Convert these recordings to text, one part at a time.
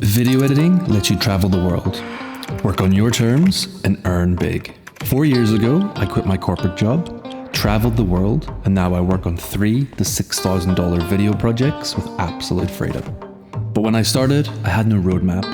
Video editing lets you travel the world, work on your terms, and earn big. 4 years ago, I quit my corporate job, traveled the world, and now I work on $3,000 to $6,000 video projects with absolute freedom. But when I started, I had no roadmap.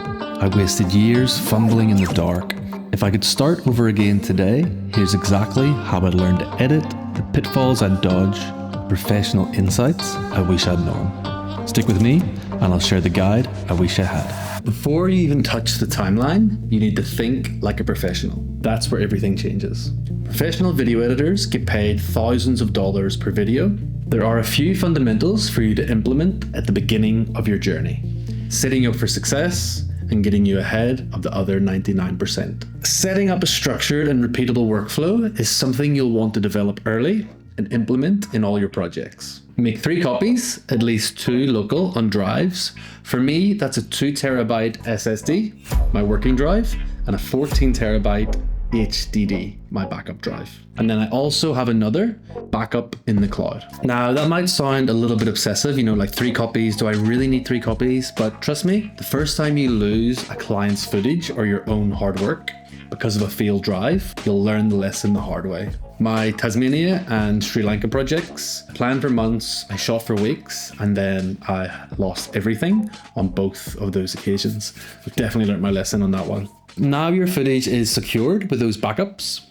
I wasted years fumbling in the dark. If I could start over again today, here's exactly how I'd learn to edit, the pitfalls I'd dodge, professional insights I wish I'd known. Stick with me, and I'll share the guide I wish I had. Before you even touch the timeline, you need to think like a professional. That's where everything changes. Professional video editors get paid thousands of dollars per video. There are a few fundamentals for you to implement at the beginning of your journey, setting you up for success and getting you ahead of the other 99%. Setting up a structured and repeatable workflow is something you'll want to develop early and implement in all your projects. Make 3 copies, at least 2 local on drives. For me, that's a 2 terabyte SSD, my working drive, and a 14 terabyte HDD, my backup drive. And then I also have another backup in the cloud. Now that might sound a little bit obsessive, like 3 copies, do I really need 3 copies? But trust me, the first time you lose a client's footage or your own hard work because of a failed drive, you'll learn the lesson the hard way. My Tasmania and Sri Lanka projects, planned for months, I shot for weeks, and then I lost everything on both of those occasions. I've definitely learned my lesson on that one. Now your footage is secured with those backups,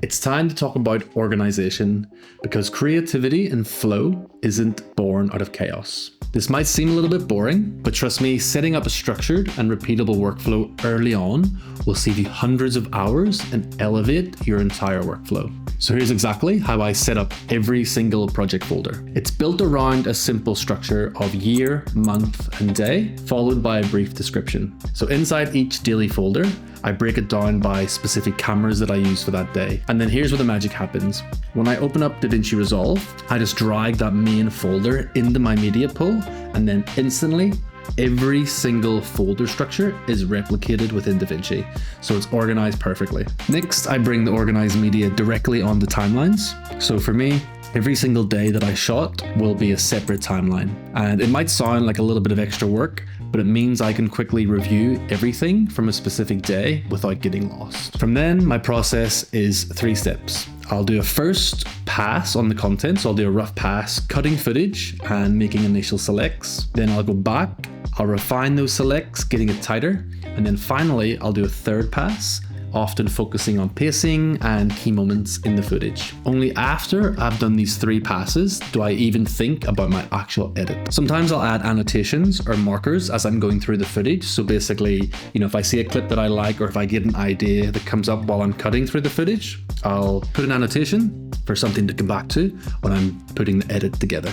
it's time to talk about organization, because creativity and flow isn't born out of chaos. This might seem a little bit boring, but trust me, setting up a structured and repeatable workflow early on will save you hundreds of hours and elevate your entire workflow. So here's exactly how I set up every single project folder. It's built around a simple structure of year, month, and day, followed by a brief description. So inside each daily folder, I break it down by specific cameras that I use for that day. And then here's where the magic happens. When I open up Vinci Resolve, I just drag that main folder into my media pool, and then instantly, every single folder structure is replicated within Vinci, so it's organized perfectly. Next, I bring the organized media directly on the timelines. So for me, every single day that I shot will be a separate timeline. And it might sound like a little bit of extra work, but it means I can quickly review everything from a specific day without getting lost. From then, my process is 3 steps. I'll do a first pass on the content, so I'll do a rough pass, cutting footage and making initial selects. Then I'll go back, I'll refine those selects, getting it tighter. And then finally, I'll do a third pass, often focusing on pacing and key moments in the footage. Only after I've done these 3 passes do I even think about my actual edit. Sometimes I'll add annotations or markers as I'm going through the footage. So basically, if I see a clip that I like, or if I get an idea that comes up while I'm cutting through the footage, I'll put an annotation for something to come back to when I'm putting the edit together.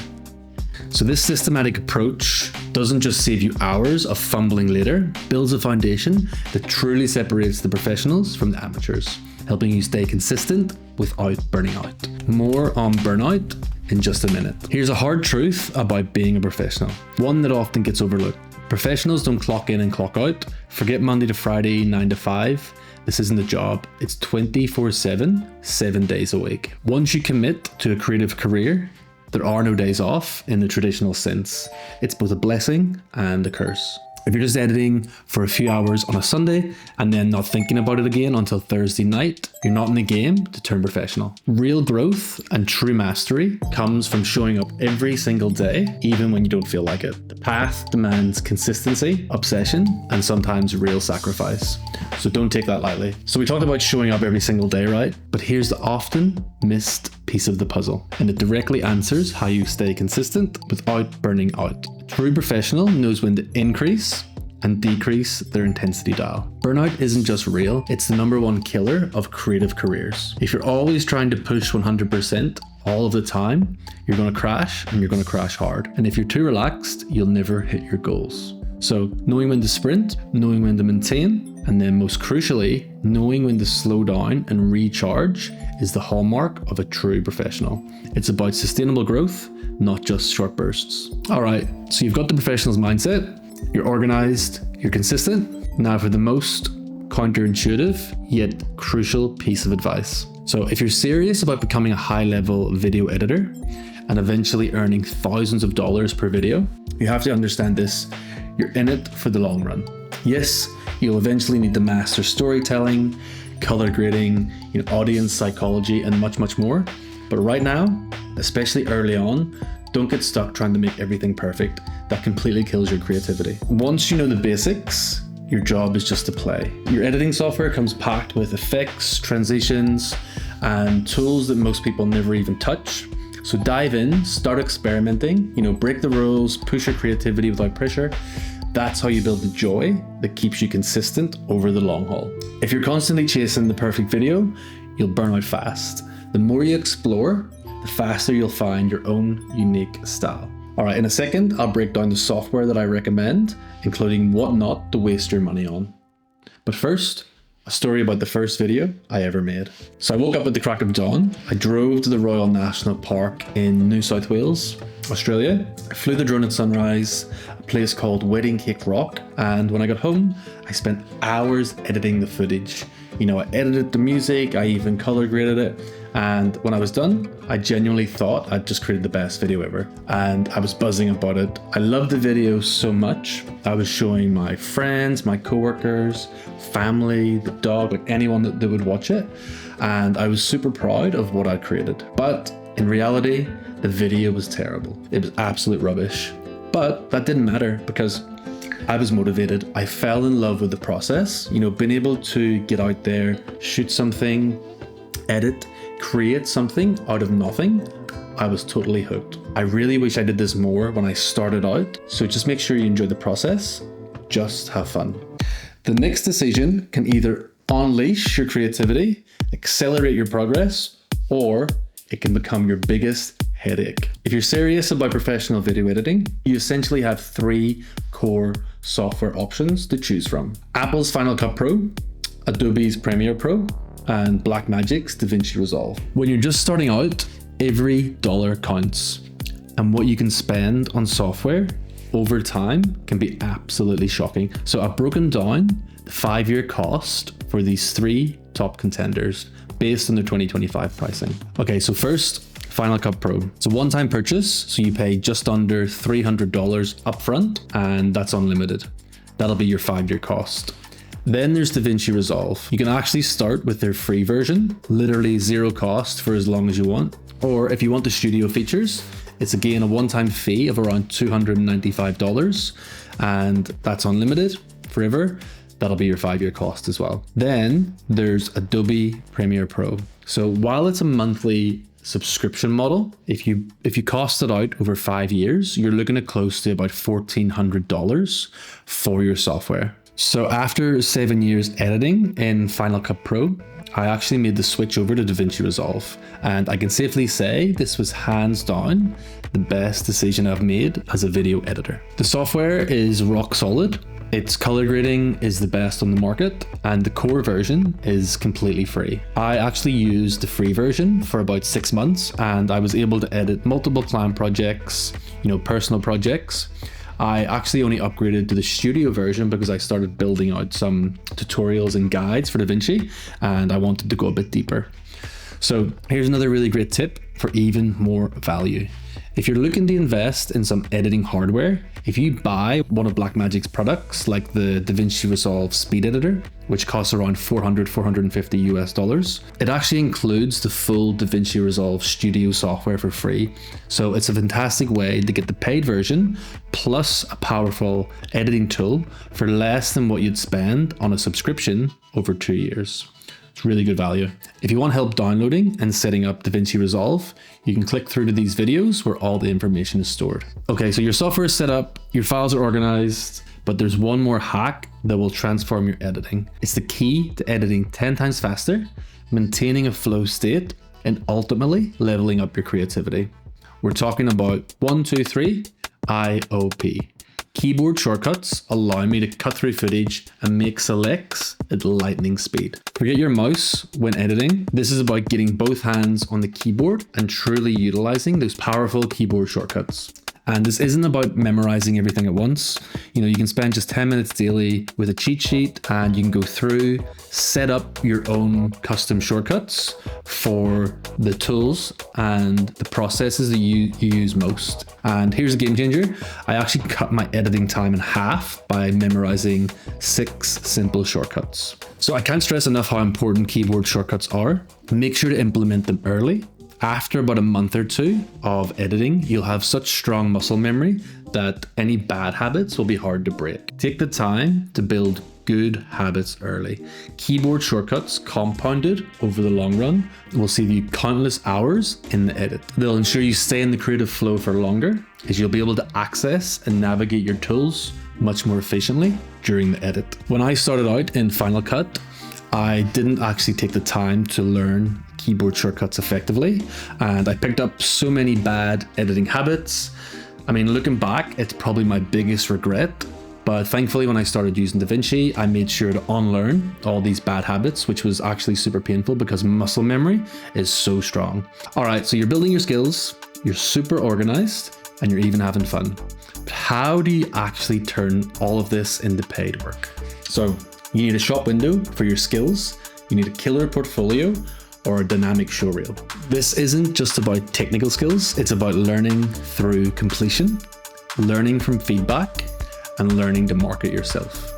So this systematic approach doesn't just save you hours of fumbling later, builds a foundation that truly separates the professionals from the amateurs, helping you stay consistent without burning out. More on burnout in just a minute. Here's a hard truth about being a professional, one that often gets overlooked. Professionals don't clock in and clock out. Forget Monday to Friday, 9 to 5. This isn't a job. It's 24/7, 7 days a week. Once you commit to a creative career, there are no days off in the traditional sense. It's both a blessing and a curse. If you're just editing for a few hours on a Sunday and then not thinking about it again until Thursday night, you're not in the game to turn professional. Real growth and true mastery comes from showing up every single day, even when you don't feel like it. The path demands consistency, obsession, and sometimes real sacrifice. So don't take that lightly. So we talked about showing up every single day, right? But here's the often missed piece of the puzzle, and it directly answers how you stay consistent without burning out. A true professional knows when to increase and decrease their intensity dial. Burnout isn't just real, it's the #1 killer of creative careers. If you're always trying to push 100% all of the time, you're going to crash, and you're going to crash hard. And if you're too relaxed, you'll never hit your goals. So knowing when to sprint, knowing when to maintain, and then most crucially, knowing when to slow down and recharge is the hallmark of a true professional. It's about sustainable growth, not just short bursts. All right, so you've got the professional's mindset, you're organized, you're consistent. Now for the most counterintuitive yet crucial piece of advice. So if you're serious about becoming a high-level video editor and eventually earning thousands of dollars per video, you have to understand this. You're in it for the long run. Yes, you'll eventually need to master storytelling, color grading, audience psychology, and much, much more. But right now, especially early on, don't get stuck trying to make everything perfect. That completely kills your creativity. Once you know the basics, your job is just to play. Your editing software comes packed with effects, transitions, and tools that most people never even touch. So dive in, start experimenting, break the rules, push your creativity without pressure. That's how you build the joy that keeps you consistent over the long haul. If you're constantly chasing the perfect video, you'll burn out fast. The more you explore, the faster you'll find your own unique style. All right, in a second, I'll break down the software that I recommend, including what not to waste your money on. But first, a story about the first video I ever made. So I woke up at the crack of dawn. I drove to the Royal National Park in New South Wales, Australia. I flew the drone at sunrise, a place called Wedding Cake Rock. And when I got home, I spent hours editing the footage. I edited the music, I even color graded it. And when I was done, I genuinely thought I'd just created the best video ever. And I was buzzing about it. I loved the video so much. I was showing my friends, my coworkers, family, the dog, like anyone that would watch it. And I was super proud of what I'd created. But in reality, the video was terrible. It was absolute rubbish. But that didn't matter because I was motivated. I fell in love with the process. Being able to get out there, shoot something, edit, create something out of nothing, I was totally hooked. I really wish I did this more when I started out. So just make sure you enjoy the process. Just have fun. The next decision can either unleash your creativity, accelerate your progress, or it can become your biggest headache. If you're serious about professional video editing, you essentially have 3 core software options to choose from. Apple's Final Cut Pro, Adobe's Premiere Pro, and Blackmagic's DaVinci Resolve. When you're just starting out, every dollar counts. And what you can spend on software over time can be absolutely shocking. So I've broken down the 5-year cost for these 3 top contenders based on their 2025 pricing. Okay, so first, Final Cut Pro. It's a one-time purchase, so you pay just under $300 upfront, and that's unlimited. That'll be your 5-year cost. Then there's DaVinci Resolve. You can actually start with their free version, literally zero cost for as long as you want. Or if you want the studio features, it's again a one-time fee of around $295, and that's unlimited forever. That'll be your 5-year cost as well. Then there's Adobe Premiere Pro. So while it's a monthly subscription model, if you cost it out over 5 years, you're looking at close to about $1,400 for your software. So after 7 years editing in Final Cut Pro, I actually made the switch over to DaVinci Resolve, and I can safely say this was hands down the best decision I've made as a video editor. The software is rock solid. Its color grading is the best on the market, and the core version is completely free. I actually used the free version for about 6 months, and I was able to edit multiple client projects, personal projects. I actually only upgraded to the studio version because I started building out some tutorials and guides for DaVinci, and I wanted to go a bit deeper. So here's another really great tip for even more value. If you're looking to invest in some editing hardware, if you buy one of Blackmagic's products like the DaVinci Resolve Speed Editor, which costs around $450 US, it actually includes the full DaVinci Resolve Studio software for free. So it's a fantastic way to get the paid version plus a powerful editing tool for less than what you'd spend on a subscription over 2 years. It's really good value. If you want help downloading and setting up DaVinci Resolve, you can click through to these videos where all the information is stored. Okay, so your software is set up, your files are organized, but there's one more hack that will transform your editing. It's the key to editing 10 times faster, maintaining a flow state, and ultimately leveling up your creativity. We're talking about 1, 2, 3, IOP. Keyboard shortcuts allow me to cut through footage and make selects at lightning speed. Forget your mouse when editing. This is about getting both hands on the keyboard and truly utilizing those powerful keyboard shortcuts. And this isn't about memorizing everything at once. You can spend just 10 minutes daily with a cheat sheet and you can go through, set up your own custom shortcuts for the tools and the processes that you use most. And here's a game changer. I actually cut my editing time in half by memorizing 6 simple shortcuts. So I can't stress enough how important keyboard shortcuts are. Make sure to implement them early. After about a month or 2 of editing, you'll have such strong muscle memory that any bad habits will be hard to break. Take the time to build good habits early. Keyboard shortcuts compounded over the long run will save you countless hours in the edit. They'll ensure you stay in the creative flow for longer, as you'll be able to access and navigate your tools much more efficiently during the edit. When I started out in Final Cut, I didn't actually take the time to learn keyboard shortcuts effectively, and I picked up so many bad editing habits. I mean, looking back, it's probably my biggest regret. But thankfully, when I started using Vinci, I made sure to unlearn all these bad habits, which was actually super painful because muscle memory is so strong. All right, so you're building your skills, you're super organized, and you're even having fun. But how do you actually turn all of this into paid work? So you need a shop window for your skills, you need a killer portfolio, or a dynamic showreel. This isn't just about technical skills, it's about learning through completion, learning from feedback, and learning to market yourself.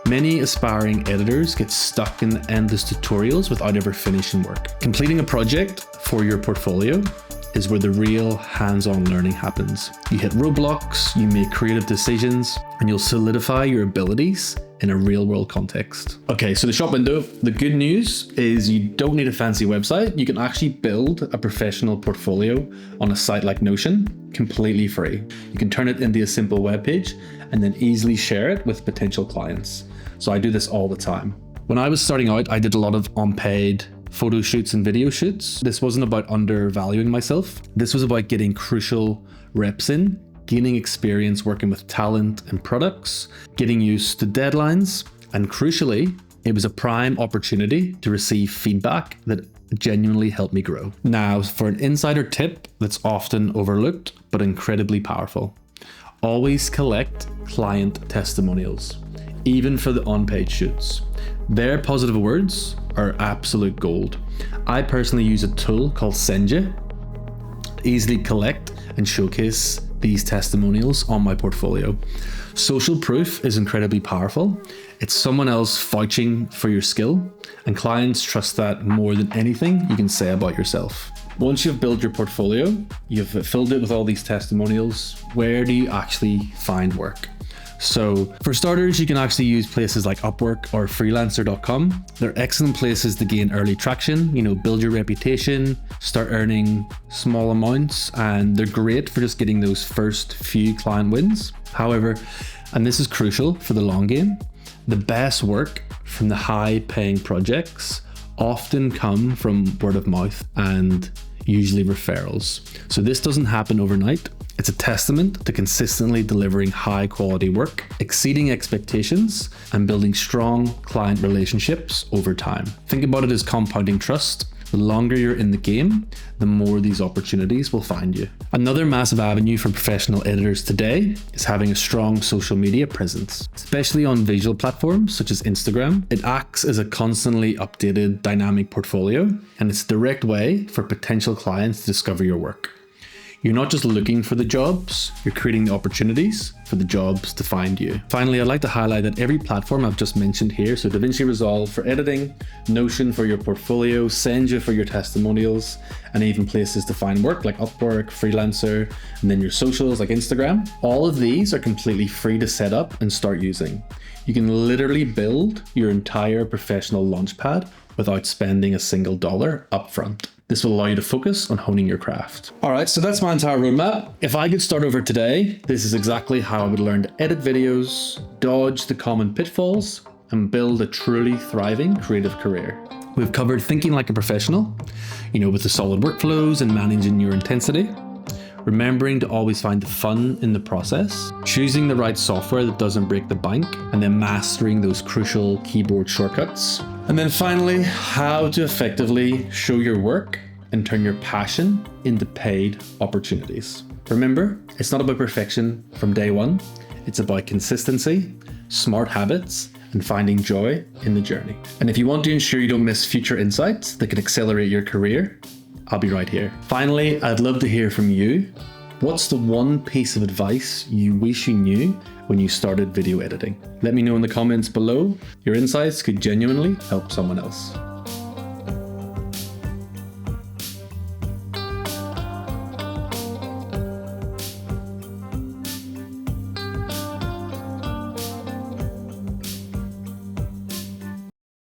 Many aspiring editors get stuck in the endless tutorials without ever finishing work. Completing a project for your portfolio is where the real hands-on learning happens. You hit roadblocks, you make creative decisions, and you'll solidify your abilities in a real-world context. Okay, so the shop window. The good news is you don't need a fancy website. You can actually build a professional portfolio on a site like Notion completely free. You can turn it into a simple web page and then easily share it with potential clients. So I do this all the time. When I was starting out, I did a lot of unpaid photo shoots and video shoots. This wasn't about undervaluing myself. This was about getting crucial reps in, gaining experience working with talent and products, getting used to deadlines, and crucially, it was a prime opportunity to receive feedback that genuinely helped me grow. Now, for an insider tip that's often overlooked, but incredibly powerful. Always collect client testimonials, even for the unpaid shoots. Their positive words are absolute gold. I personally use a tool called Senja to easily collect and showcase these testimonials on my portfolio. Social proof is incredibly powerful. It's someone else vouching for your skill, and clients trust that more than anything you can say about yourself. Once you've built your portfolio, you've filled it with all these testimonials, where do you actually find work? So for starters, you can actually use places like Upwork or freelancer.com. They're excellent places to gain early traction, build your reputation, start earning small amounts, and they're great for just getting those first few client wins. However, and this is crucial for the long game, the best work from the high paying projects often come from word of mouth and usually referrals. So this doesn't happen overnight. It's a testament to consistently delivering high quality work, exceeding expectations, and building strong client relationships over time. Think about it as compounding trust. The longer you're in the game, the more these opportunities will find you. Another massive avenue for professional editors today is having a strong social media presence, especially on visual platforms such as Instagram. It acts as a constantly updated dynamic portfolio, and it's a direct way for potential clients to discover your work. You're not just looking for the jobs, you're creating the opportunities for the jobs to find you. Finally, I'd like to highlight that every platform I've just mentioned here, so DaVinci Resolve for editing, Notion for your portfolio, Senja for your testimonials, and even places to find work like Upwork, Freelancer, and then your socials like Instagram. All of these are completely free to set up and start using. You can literally build your entire professional launchpad without spending a single dollar upfront. This will allow you to focus on honing your craft. All right, so that's my entire roadmap. If I could start over today, this is exactly how I would learn to edit videos, dodge the common pitfalls, and build a truly thriving creative career. We've covered thinking like a professional, with the solid workflows and managing your intensity, remembering to always find the fun in the process, choosing the right software that doesn't break the bank, and then mastering those crucial keyboard shortcuts. And then finally, how to effectively show your work and turn your passion into paid opportunities. Remember, it's not about perfection from day one. It's about consistency, smart habits, and finding joy in the journey. And if you want to ensure you don't miss future insights that can accelerate your career, I'll be right here. Finally, I'd love to hear from you. What's the one piece of advice you wish you knew when you started video editing? Let me know in the comments below. Your insights could genuinely help someone else.